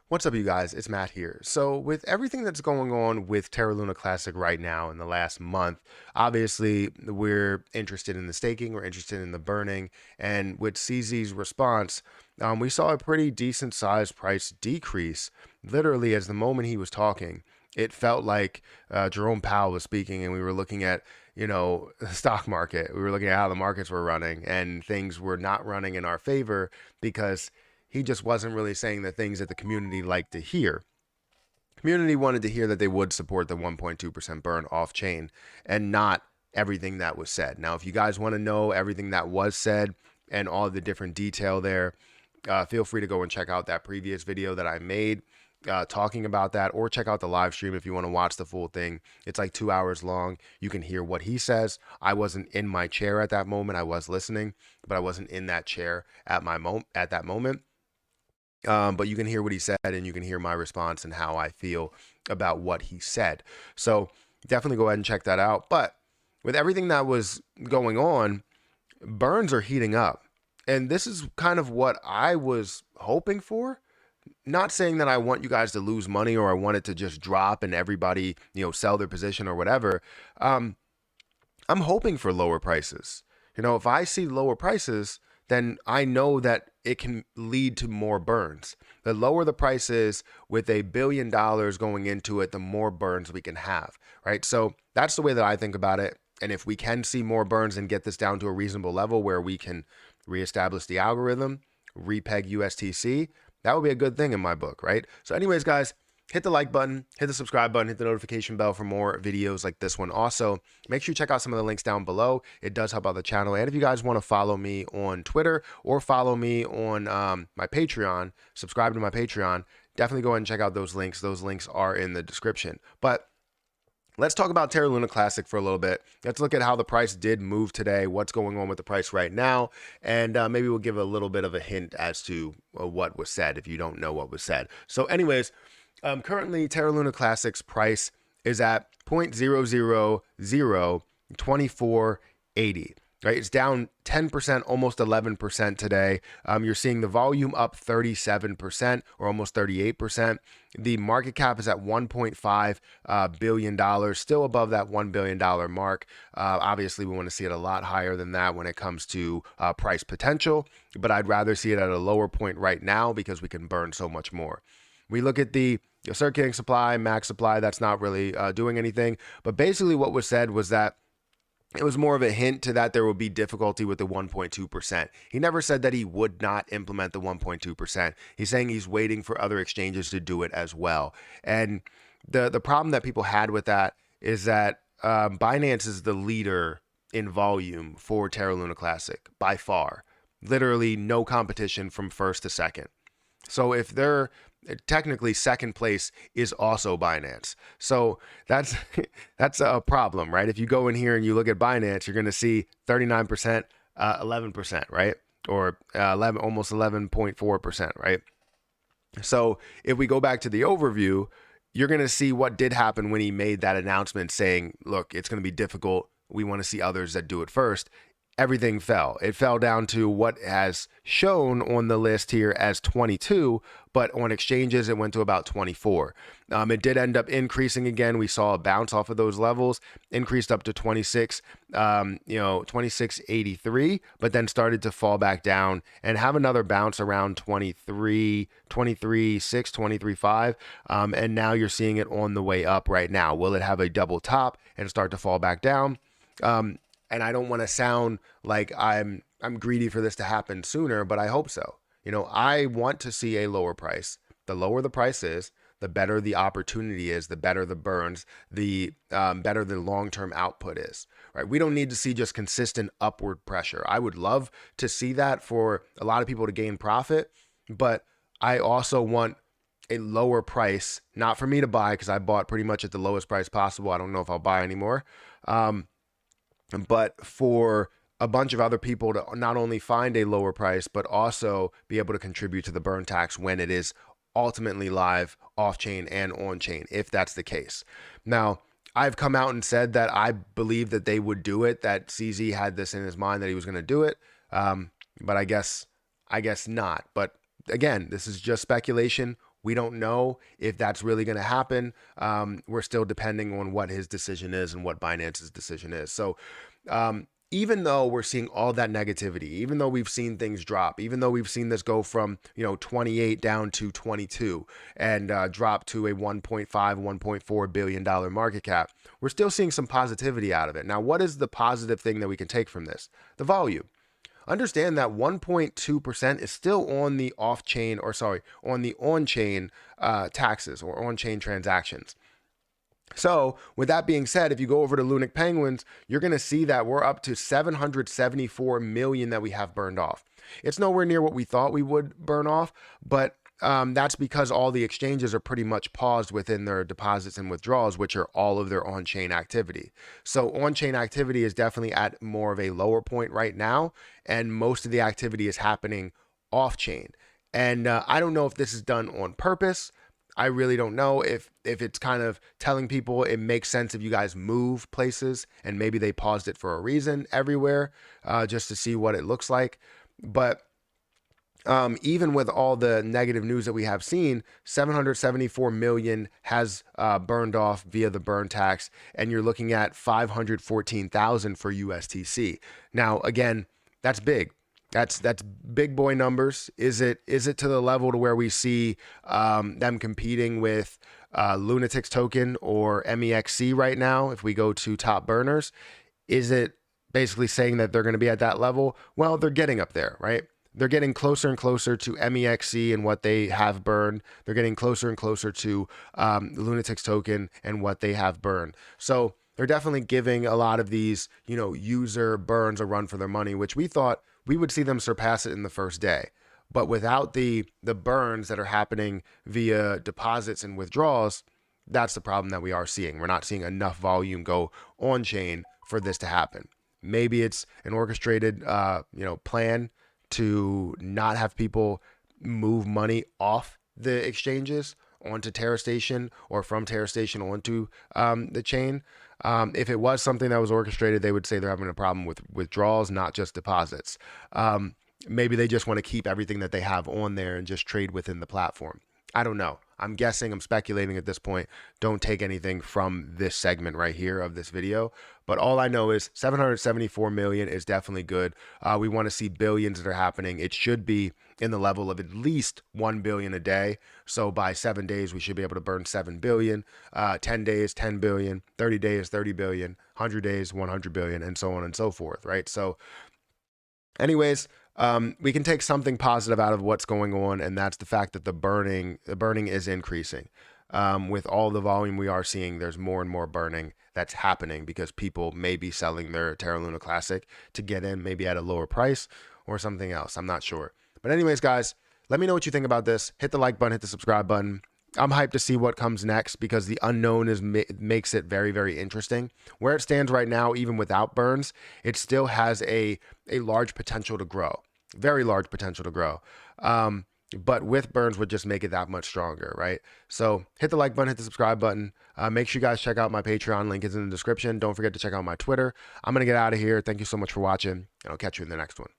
What's up, you guys? It's Matt here. So, with everything that's going on with Terra Luna Classic right now in the last month, obviously we're interested in the staking, we're interested in the burning, and with CZ's response, we saw a pretty decent sized price decrease. Literally, as the moment he was talking, it felt like Jerome Powell was speaking, and we were looking at the stock market. We were looking at how the markets were running, and things were not running in our favor because he just wasn't really saying the things that the community liked to hear. Community wanted to hear that they would support the 1.2% burn off chain and not everything that was said. Now, if you guys want to know everything that was said and all the different detail there, feel free to go and check out that previous video that I made talking about that, or check out the live stream if you want to watch the full thing. It's like 2 hours long. You can hear what he says. I wasn't in my chair at that moment. I was listening, but I wasn't in that chair at that moment. But you can hear what he said, and you can hear my response and how I feel about what he said. So definitely go ahead and check that out. But with everything that was going on, burns are heating up. And this is kind of what I was hoping for. Not saying that I want you guys to lose money or I want it to just drop and everybody, sell their position or whatever. I'm hoping for lower prices. If I see lower prices, then I know that it can lead to more burns. The lower the price is with $1 billion going into it, the more burns we can have, right? So that's the way that I think about it. And if we can see more burns and get this down to a reasonable level where we can reestablish the algorithm, repeg USTC, that would be a good thing in my book, right? So anyways, guys, hit the like button, hit the subscribe button, hit the notification bell for more videos like this one. Also, make sure you check out some of the links down below. It does help out the channel. And if you guys want to follow me on Twitter or follow me on my Patreon, subscribe to my Patreon, definitely go ahead and check out those links. Those links are in the description. But let's talk about Terra Luna Classic for a little bit. Let's look at how the price did move today, what's going on with the price right now, and maybe we'll give a little bit of a hint as to what was said if you don't know what was said. So anyways, currently, Terra Luna Classic's price is at 0.0002480. Right, it's down 10%, almost 11% today. You're seeing the volume up 37% or almost 38%. The market cap is at $1.5 billion, still above that $1 billion mark. Obviously, we want to see it a lot higher than that when it comes to price potential, but I'd rather see it at a lower point right now because we can burn so much more. We look at the circulating supply, max supply, that's not really doing anything. But basically what was said was that it was more of a hint to that there would be difficulty with the 1.2%. He never said that he would not implement the 1.2%. He's saying he's waiting for other exchanges to do it as well. And the problem that people had with that is that Binance is the leader in volume for Terra Luna Classic by far. Literally no competition from first to second. So if they're technically second place is also Binance. So that's that's a problem, right? If you go in here and you look at Binance, you're going to see 39%, 11%, right? Or 11, almost 11.4%, right? So if we go back to the overview, you're going to see what did happen when he made that announcement saying, look, it's going to be difficult. We want to see others that do it first. Everything fell. It fell down to what has shown on the list here as 22, but on exchanges, it went to about 24. It did end up increasing again. We saw a bounce off of those levels, increased up to 26, 26.83, but then started to fall back down and have another bounce around 23, 23.6, 23.5. And now you're seeing it on the way up right now. Will it have a double top and start to fall back down? And I don't want to sound like I'm greedy for this to happen sooner, but I hope so. I want to see a lower price. The lower the price is, the better the opportunity is, the better the burns, the better the long-term output is, right? We don't need to see just consistent upward pressure. I would love to see that for a lot of people to gain profit, but I also want a lower price, not for me to buy because I bought pretty much at the lowest price possible. I don't know if I'll buy anymore. But for a bunch of other people to not only find a lower price, but also be able to contribute to the burn tax when it is ultimately live off-chain and on-chain, if that's the case. Now, I've come out and said that I believe that they would do it, that CZ had this in his mind that he was going to do it. But I guess not. But again, this is just speculation. We don't know if that's really going to happen. We're still depending on what his decision is and what Binance's decision is. So even though we're seeing all that negativity, even though we've seen things drop, even though we've seen this go from 28 down to 22 and drop to a 1.5, $1.4 billion market cap, we're still seeing some positivity out of it. Now, what is the positive thing that we can take from this? The volume. Understand that 1.2% is still on the off-chain, or sorry, on the on-chain taxes or on-chain transactions. So with that being said, if you go over to Lunic Penguins, you're going to see that we're up to 774 million that we have burned off. It's nowhere near what we thought we would burn off, but that's because all the exchanges are pretty much paused within their deposits and withdrawals, which are all of their on-chain activity. So on-chain activity is definitely at more of a lower point right now, and most of the activity is happening off-chain. And I don't know if this is done on purpose. I really don't know if it's kind of telling people it makes sense if you guys move places, and maybe they paused it for a reason everywhere just to see what it looks like. But even with all the negative news that we have seen, 774 million has burned off via the burn tax, and you're looking at 514,000 for USTC. Now, again, that's big. That's big boy numbers. Is it to the level to where we see them competing with Lunatics token or MEXC right now? If we go to top burners, is it basically saying that they're going to be at that level? Well, they're getting up there, right? They're getting closer and closer to MEXC and what they have burned. They're getting closer and closer to Lunatics token and what they have burned. So they're definitely giving a lot of these, user burns a run for their money, which we thought we would see them surpass it in the first day. But without the burns that are happening via deposits and withdrawals, that's the problem that we are seeing. We're not seeing enough volume go on chain for this to happen. Maybe it's an orchestrated, plan to not have people move money off the exchanges onto Terra Station or from Terra Station onto the chain. If it was something that was orchestrated, they would say they're having a problem with withdrawals, not just deposits. Maybe they just want to keep everything that they have on there and just trade within the platform. I don't know. I'm guessing, I'm speculating at this point. Don't take anything from this segment right here of this video. But all I know is 774 million is definitely good. We want to see billions that are happening. It should be in the level of at least 1 billion a day. So by 7 days, we should be able to burn 7 billion, 10 days, 10 billion, 30 days, 30 billion, 100 days, 100 billion, and so on and so forth, right? So anyways, we can take something positive out of what's going on, and that's the fact that the burning is increasing. With all the volume we are seeing, there's more and more burning that's happening because people may be selling their Terra Luna Classic to get in, maybe at a lower price or something else. I'm not sure. But anyways, guys, let me know what you think about this. Hit the like button, hit the subscribe button. I'm hyped to see what comes next because the unknown makes it very, very interesting. Where it stands right now, even without burns, it still has a large potential to grow, very large potential to grow. But with burns would just make it that much stronger, right? So hit the like button, hit the subscribe button. Make sure you guys check out my Patreon. Link is in the description. Don't forget to check out my Twitter. I'm going to get out of here. Thank you so much for watching, and I'll catch you in the next one.